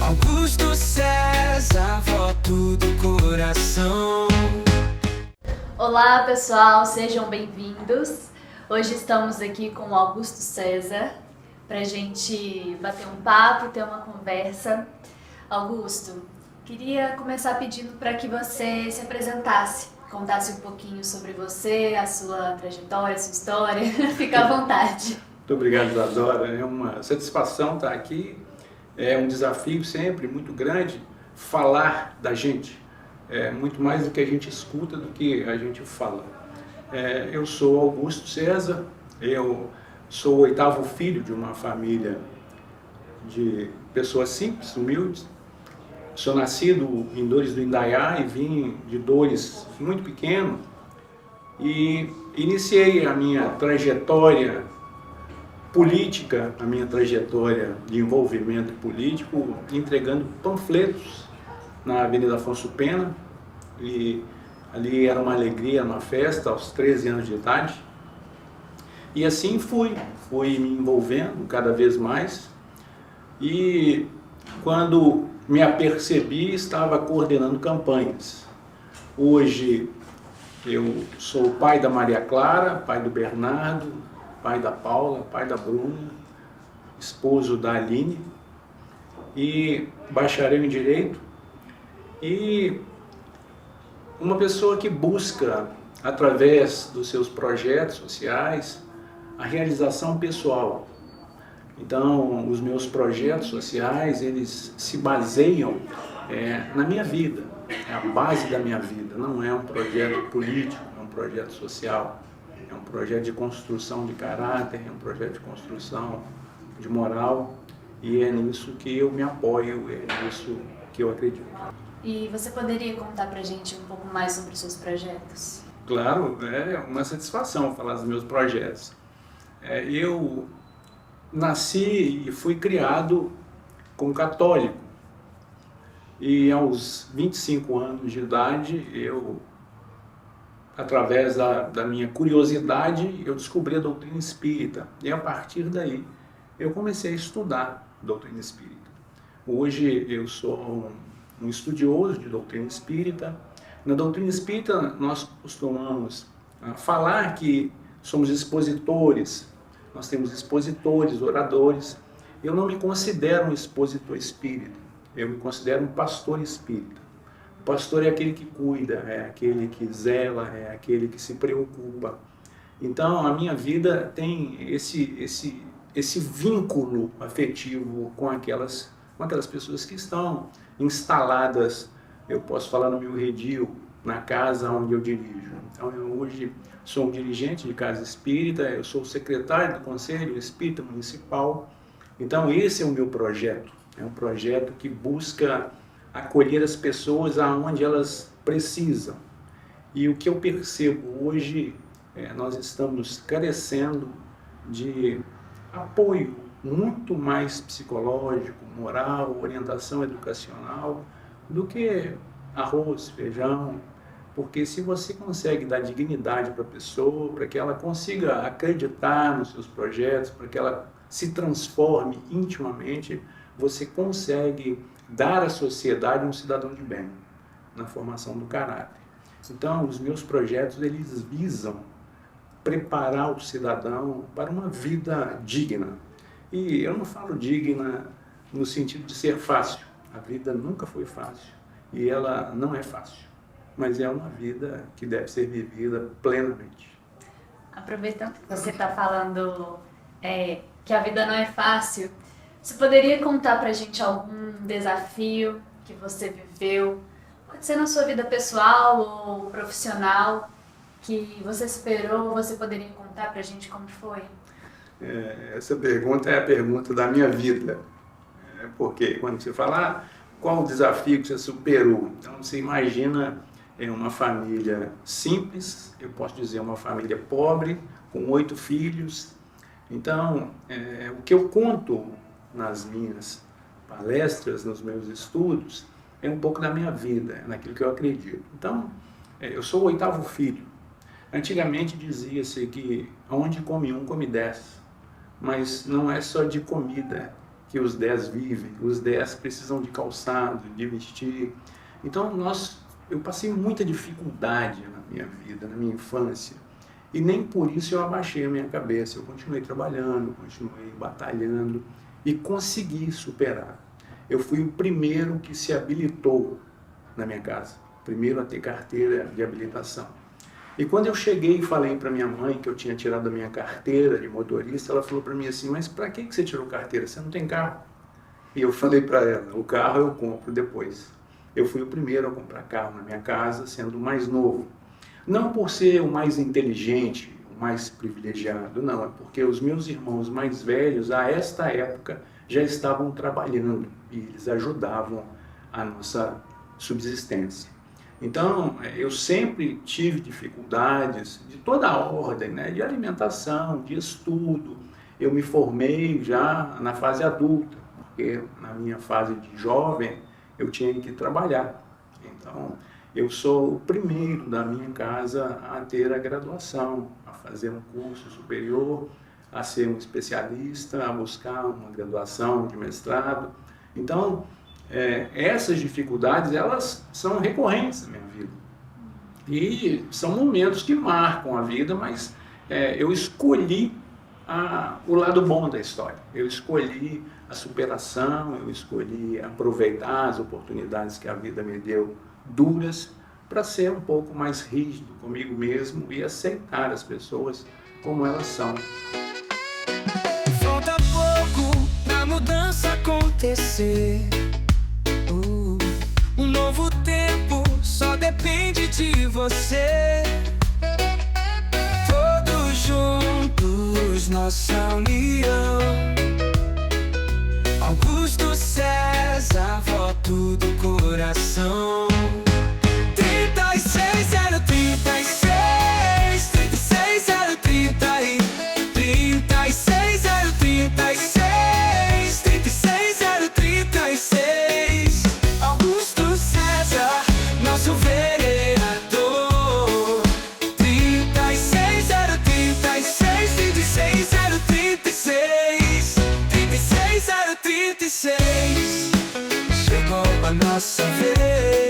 Augusto César, voto do coração. Olá pessoal, sejam bem-vindos. Hoje estamos aqui com o Augusto César para a gente bater um papo, ter uma conversa. Augusto, queria começar pedindo para que você se apresentasse, contasse um pouquinho sobre você, a sua trajetória, a sua história. Fica à vontade. Muito obrigado, Isadora. É uma satisfação estar aqui. É um desafio sempre muito grande falar da gente. É muito mais do que a gente escuta do que a gente fala. Eu sou Augusto César, eu sou o 8º filho de uma família de pessoas simples, humildes. Sou nascido em Dores do Indaiá e vim de Dores muito pequeno e iniciei a minha trajetória política, a minha trajetória de envolvimento político, entregando panfletos na Avenida Afonso Pena, e ali era uma alegria, uma festa, aos 13 anos de idade. E assim fui me envolvendo cada vez mais, e quando me apercebi, estava coordenando campanhas. Hoje eu sou o pai da Maria Clara, pai do Bernardo, pai da Paula, pai da Bruna, esposo da Aline, e bacharel em Direito, e uma pessoa que busca, através dos seus projetos sociais, a realização pessoal. Então, os meus projetos sociais, eles se baseiam na minha vida, é a base da minha vida, não é um projeto político, é um projeto social. É um projeto de construção de caráter, é um projeto de construção de moral, e é nisso que eu me apoio, é nisso que eu acredito. E você poderia contar pra gente um pouco mais sobre os seus projetos? Claro, é uma satisfação falar dos meus projetos. Eu nasci e fui criado como católico, e aos 25 anos de idade, através da minha curiosidade, eu descobri a doutrina espírita. E a partir daí, eu comecei a estudar doutrina espírita. Hoje eu sou um estudioso de doutrina espírita. Na doutrina espírita, nós costumamos falar que somos expositores. Nós temos expositores, oradores. Eu não me considero um expositor espírita. Eu me considero um pastor espírita. O pastor é aquele que cuida, é aquele que zela, é aquele que se preocupa. Então, a minha vida tem esse vínculo afetivo com aquelas pessoas que estão instaladas, eu posso falar no meu redil, na casa onde eu dirijo. Então, eu hoje sou um dirigente de casa espírita, eu sou o secretário do Conselho Espírita Municipal. Então, esse é o meu projeto. É um projeto que busca acolher as pessoas aonde elas precisam. E o que eu percebo hoje, nós estamos carecendo de apoio muito mais psicológico, moral, orientação educacional, do que arroz, feijão. Porque se você consegue dar dignidade para a pessoa, para que ela consiga acreditar nos seus projetos, para que ela se transforme intimamente, você consegue dar à sociedade um cidadão de bem, na formação do caráter. Então, os meus projetos, eles visam preparar o cidadão para uma vida digna. E eu não falo digna no sentido de ser fácil. A vida nunca foi fácil e ela não é fácil, mas é uma vida que deve ser vivida plenamente. Aproveitando que você está falando que a vida não é fácil, você poderia contar pra gente algum desafio que você viveu, pode ser na sua vida pessoal ou profissional, que você superou? Você poderia contar pra gente como foi? Essa pergunta é a pergunta da minha vida. Porque quando você fala, qual o desafio que você superou? Então você imagina uma família simples, eu posso dizer uma família pobre, com 8 filhos. Então, o que eu conto nas minhas palestras, nos meus estudos, é um pouco da minha vida, naquilo que eu acredito. Então, eu sou o 8º filho. Antigamente dizia-se que onde come um, come 10. Mas não é só de comida, que os 10 vivem. Os 10 precisam de calçado, de vestir. Então eu passei muita dificuldade na minha vida, na minha infância. E nem por isso eu abaixei a minha cabeça. Eu continuei trabalhando, continuei batalhando e consegui superar. Eu fui o primeiro que se habilitou na minha casa. O primeiro a ter carteira de habilitação. E quando eu cheguei e falei para minha mãe que eu tinha tirado a minha carteira de motorista, ela falou para mim assim, mas para que você tirou carteira? Você não tem carro? E eu falei para ela, o carro eu compro depois. Eu fui o primeiro a comprar carro na minha casa, sendo o mais novo. Não por ser o mais inteligente, o mais privilegiado, não. É porque os meus irmãos mais velhos, a esta época, já estavam trabalhando e eles ajudavam a nossa subsistência. Então, eu sempre tive dificuldades de toda a ordem, né? De alimentação, de estudo. Eu me formei já na fase adulta, porque na minha fase de jovem eu tinha que trabalhar. Então, eu sou o primeiro da minha casa a ter a graduação, a fazer um curso superior, a ser um especialista, a buscar uma graduação de mestrado. Então, essas dificuldades, elas são recorrentes na minha vida. E são momentos que marcam a vida, mas eu escolhi o lado bom da história. Eu escolhi a superação, eu escolhi aproveitar as oportunidades que a vida me deu duras para ser um pouco mais rígido comigo mesmo e aceitar as pessoas como elas são. Falta pouco pra mudança acontecer. Um novo tempo só depende de você. Todos juntos, nossa união. Augusto César, voto do coração. 36036, 36036, 36036, 36036. Augusto César, nosso vereador. 36036, 36036, 36036. Chegou a nossa vez.